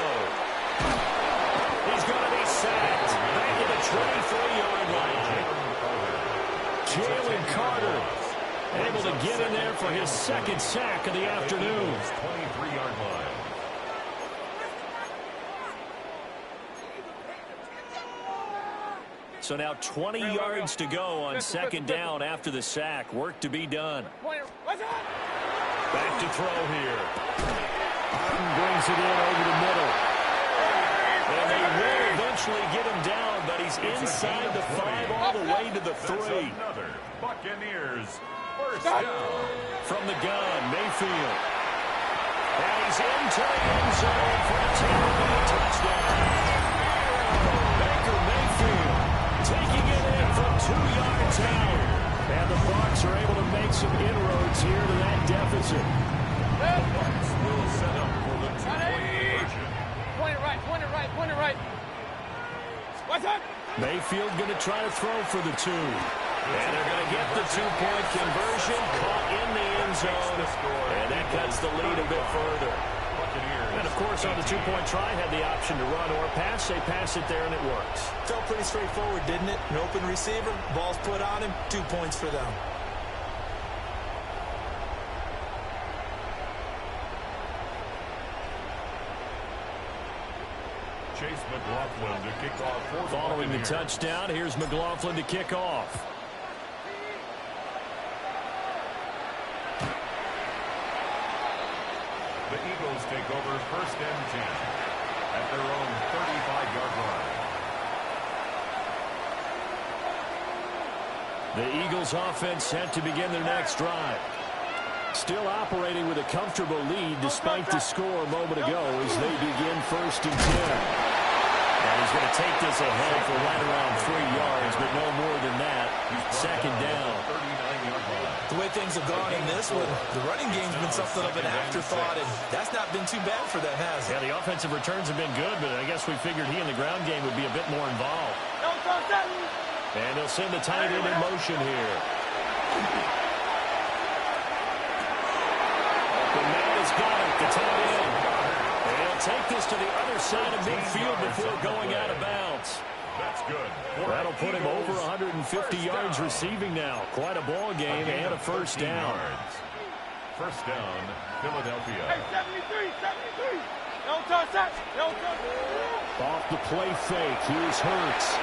He's going to be sacked. Back to the 23-yard line. Jalen Carter able to get in there for his 2nd sack of the afternoon. 23-yard line. So now 20 yards to go on 2nd down after the sack. Work to be done. Back to throw here. Brings it in over the middle. And they will eventually get him down, but he's inside the 5 all the way to the 3. Another Buccaneers first down. From the gun, Mayfield. And he's into the end zone for a 10-yard touchdown. Baker Mayfield taking it in from 2 yards out. And the Bucs are able to make some inroads here to that deficit. Bucs will set up for the 2-point conversion. Point it right. What's up? Mayfield going to try to throw for the 2. And they're going to get the 2-point conversion. Caught in the end zone. And that cuts the lead a bit further. And, of course, on the 2-point try, had the option to run or pass. They pass it there, and it works. Felt pretty straightforward, didn't it? An open receiver, ball's put on him, 2 points for them. Chase McLaughlin to kick off for the Following the Buccaneers. touchdown, here's McLaughlin to kick off. The Eagles take over 1st and 10 at their own 35-yard line. The Eagles offense set to begin their next drive. Still operating with a comfortable lead despite the score a moment ago as they begin 1st and 10. And he's going to take this ahead for right around 3 yards, but no more than that. 2nd down. 39-yard line. The way things have gone in this one, the running game's been something of an afterthought, and that's not been too bad for them, has it? Yeah, the offensive returns have been good, but I guess we figured he in the ground game would be a bit more involved. And they'll send the tight end in motion here. The man has got it, the tight end. And he'll take this to the other side of midfield before going out of bounds. That's good. That'll put him over 150 yards receiving now. Quite a ball game and a 1st down. First down, Philadelphia. Hey, 73. Don't touch that. Off the play fake. Here's Hurts.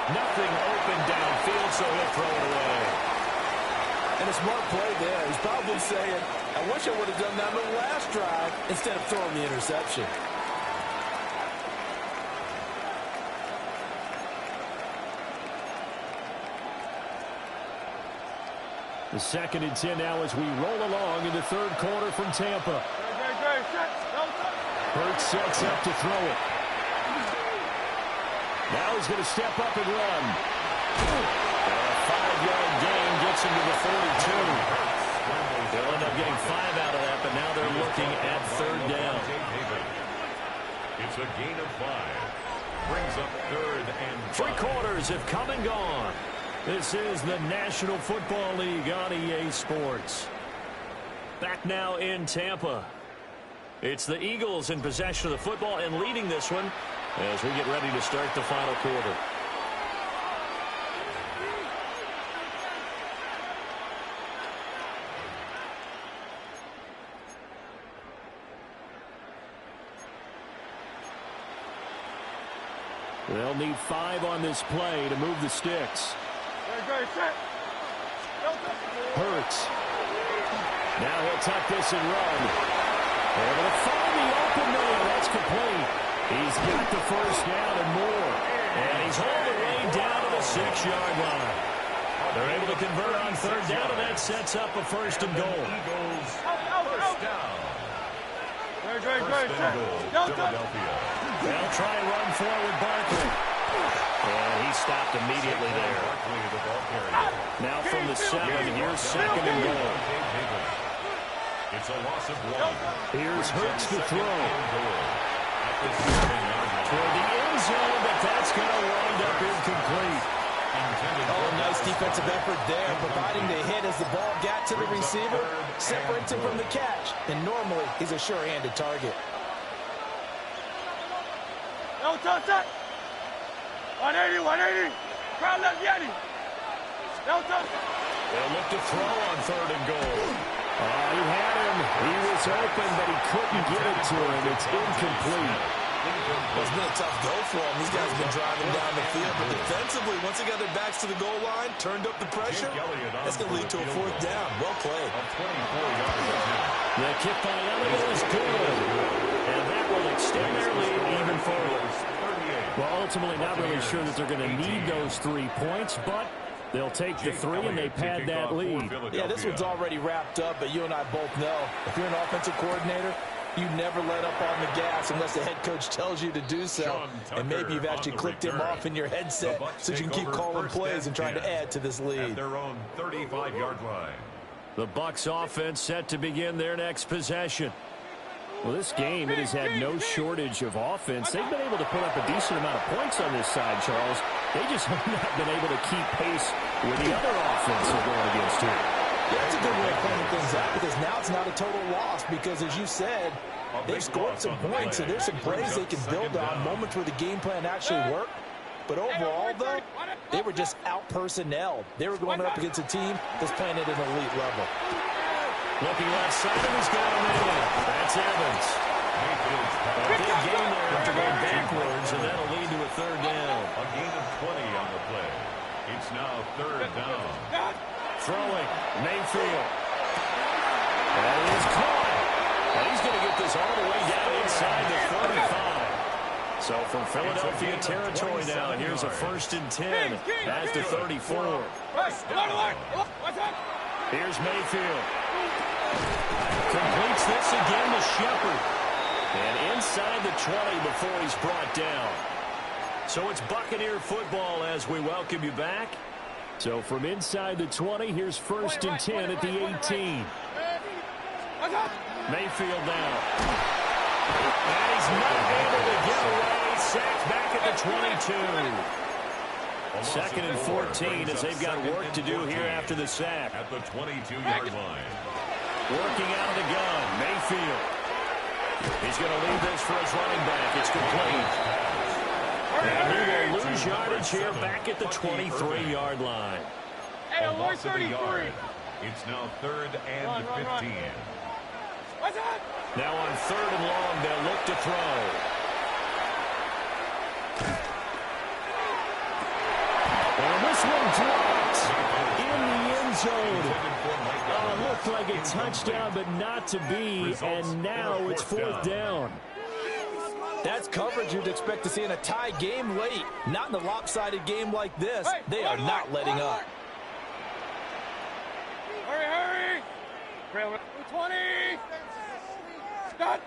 Nothing open downfield, so he'll throw it away. And a smart play there. He's probably saying, I wish I would have done that on the last drive instead of throwing the interception. The 2nd and 10 now as we roll along in the third quarter from Tampa. Hurts sets up to throw it. Now he's going to step up and run. And a 5-yard gain gets him to the 42. They'll end up getting 5 out of that, but now they're looking at third down. It's a gain of 5. Brings up 3rd and 5. 3 quarters have come and gone. This is the National Football League on EA Sports. Back now in Tampa. It's the Eagles in possession of the football and leading this one as we get ready to start the final quarter. They'll need 5 on this play to move the sticks. Hurts. Now he'll tuck this and run. Able to find the open man. That's complete. He's got the first down and more. And he's hauled it way down to the 6-yard line. They're able to convert on third down, and that sets up a 1st and goal. Eagles, first down. First and goal, Philadelphia. They'll try and run forward Barkley. And he stopped immediately there. Now from the 7, here's 2nd and goal. It's a loss of 1. Here's Hurts to throw. Toward the end zone, but that's going to wind up incomplete. Oh, nice defensive effort there, providing the hit as the ball got to the receiver, separates him from the catch, and normally he's a sure-handed target. 180, 180. Crowd left Yeti. They'll look to throw on 3rd and goal. He had him. He was open, but he couldn't get it to him. It's incomplete. It's been a tough go for him. These guys have been driving down the field, but defensively, once they got their backs to the goal line, turned up the pressure, that's going to lead to a 4th down. Well played. The kick by Elliott is good. And that will extend their lead even further. Well, ultimately, not really sure that they're going to need those 3 points, but they'll take the 3 and they pad that lead. Yeah, this one's already wrapped up, but you and I both know if you're an offensive coordinator, you never let up on the gas unless the head coach tells you to do so. And maybe you've actually clicked him off in your headset so you can keep calling plays and trying to add to this lead. At their own 35-yard line. The Bucs offense set to begin their next possession. Well, this game, it has had no shortage of offense. They've been able to put up a decent amount of points on this side, Charles. They just have not been able to keep pace with the other offense they're going against here. Yeah, that's a good way of pointing things out because now it's not a total loss because, as you said, they've scored some points, so there's some plays they can build on, moments where the game plan actually worked. But overall, though, they were just out-personnelled. They were going up against a team that's playing at an elite level. Looking left side, he's going in. That's Evans. A big gain there after going backwards, and that'll lead to a 3rd down. A gain of 20 on the play. It's now 3rd down. Throwing, Mayfield. That is caught. And he's going to get this all the way down inside the 45. So from Philadelphia territory now, here's a 1st and 10 as to 34. Here's Mayfield. Completes this again to Shepard. And inside the 20 before he's brought down. So it's Buccaneer football as we welcome you back. So from inside the 20, here's 1st and 10 at the 18. Mayfield now. And he's not able to get away. Sacked back at the 22. 2nd and 14 as they've got work to do here after the sack. At the 22-yard line. Working out of the gun, Mayfield. He's going to leave this for his running back. It's complete. And he will lose yardage here back at the 23-yard line. A loss of a yard. It's now 3rd and 15. Now on 3rd and long, they'll look to throw. zone. Oh, looked like a touchdown, but not to be, and now it's fourth down. That's coverage you'd expect to see in a tie game late. Not in a lopsided game like this. They are not letting up. Hurry! 20! Stop!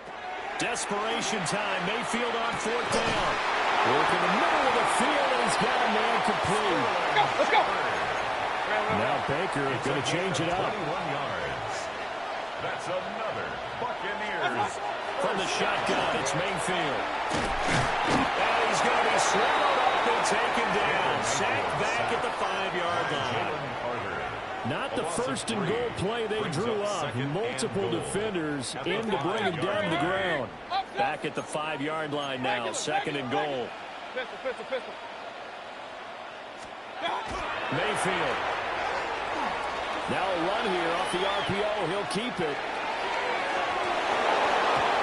Desperation time. Mayfield on fourth down. Work in the middle of the field, and he's got a man complete. Let's go! Now Baker going to change it up. 21 yards. That's another Buccaneers. From the shotgun, it's Mayfield. And he's going to be swallowed up and taken down. Sacked back at the 5-yard line. Not the first and goal play they drew up. Multiple defenders in to bring him down to the ground. Back at the 5-yard line now. Second and goal. Pistol. Mayfield. Now a run here off the RPO. He'll keep it.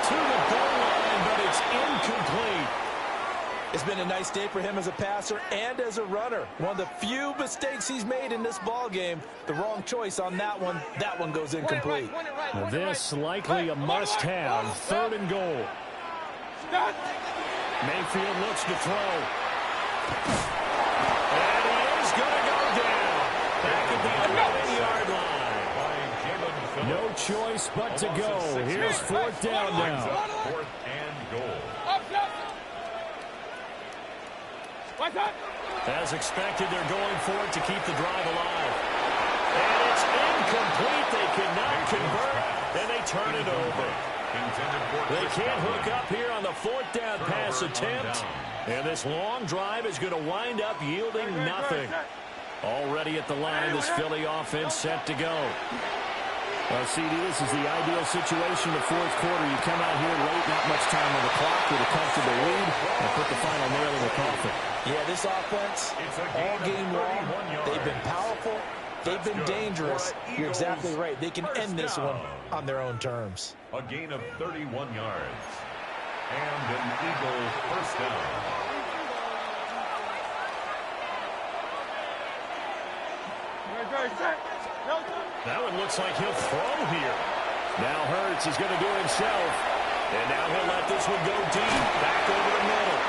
To the goal line, but it's incomplete. It's been a nice day for him as a passer and as a runner. One of the few mistakes he's made in this ball game. The wrong choice on that one. That one goes incomplete. Now this likely a must-have. Third and goal. Mayfield looks to throw. And he is going to go down. Back at the 11-yard line. No choice but to go. Here's fourth down now. Fourth and goal. As expected, they're going for it to keep the drive alive. And it's incomplete. They cannot convert, and they turn it over. They can't hook up here on the fourth down pass attempt. And this long drive is going to wind up yielding nothing. Already at the line, this Philly offense set to go. Well, CD, this is the ideal situation. The fourth quarter, you come out here late, not much time on the clock with a comfortable lead, and put the final nail in the coffin. Yeah, this offense, all game long, they've been powerful, they've been dangerous. You're exactly right. They can end this one on their own terms. A gain of 31 yards. And an Eagle first down. That one looks like he'll throw here. Now Hurts is going to do it himself. And now he'll let this one go deep. Back over the middle.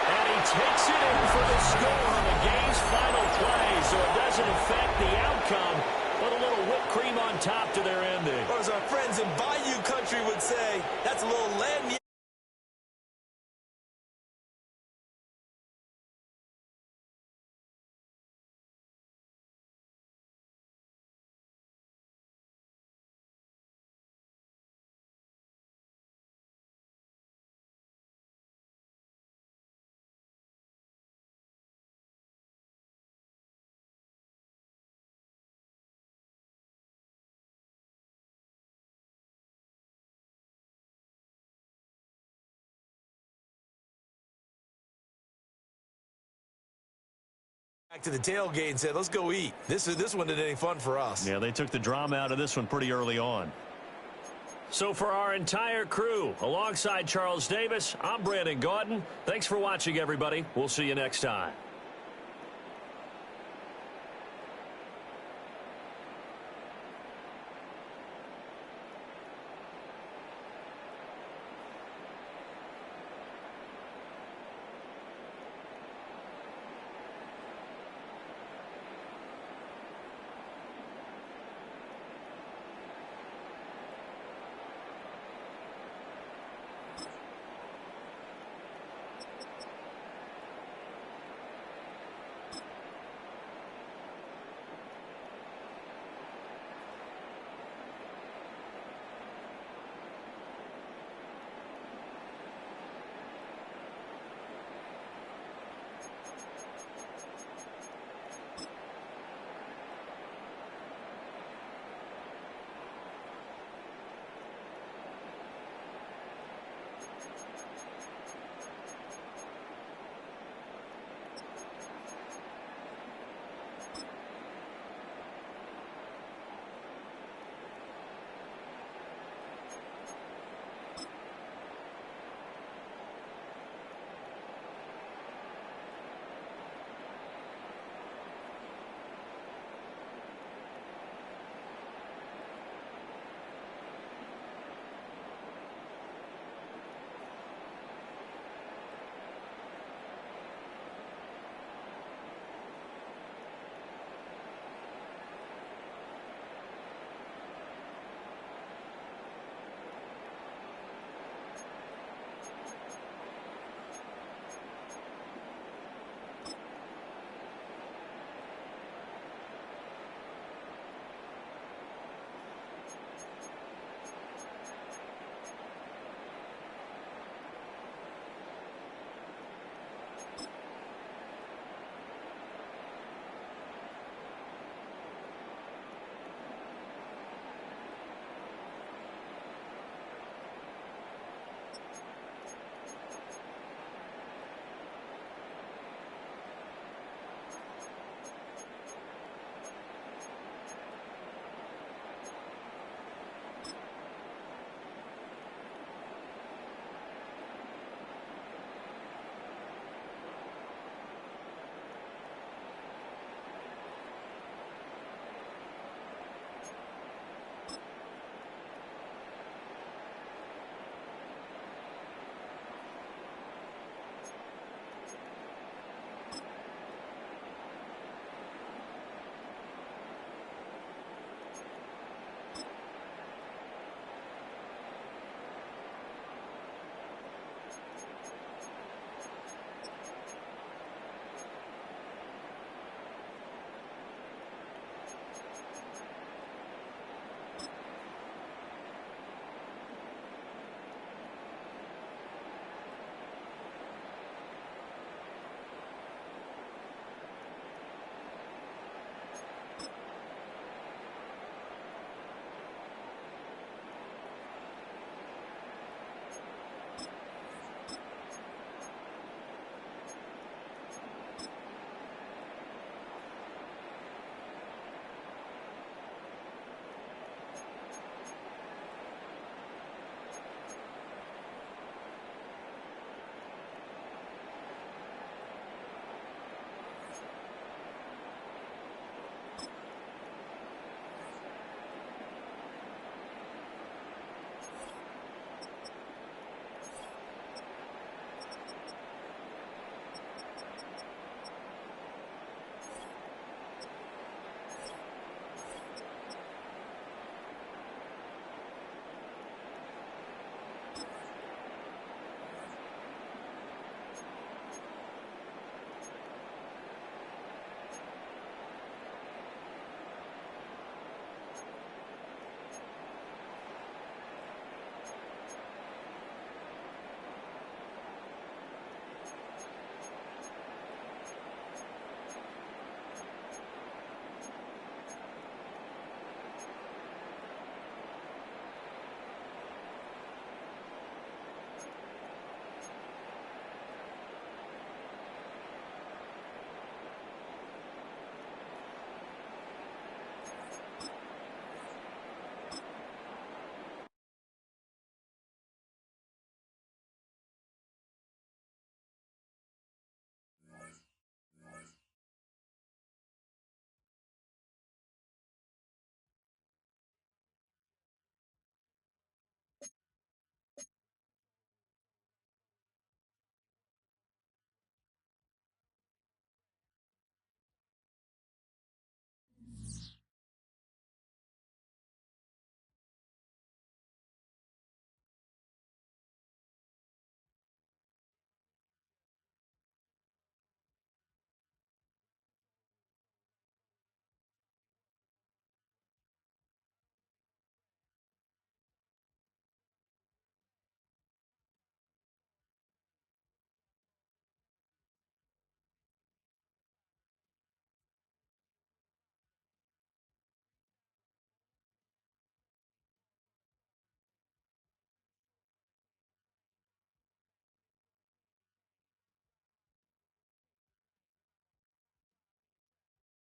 And he takes it in for the score on the game's final play. So it doesn't affect the outcome, but a little whipped cream on top to their ending. Or as our friends in Bayou Country would say, that's a little land. Back to the tailgate and said, let's go eat. This one didn't any fun for us. Yeah, they took the drama out of this one pretty early on. So for our entire crew, alongside Charles Davis, I'm Brandon Gaudin. Thanks for watching, everybody. We'll see you next time.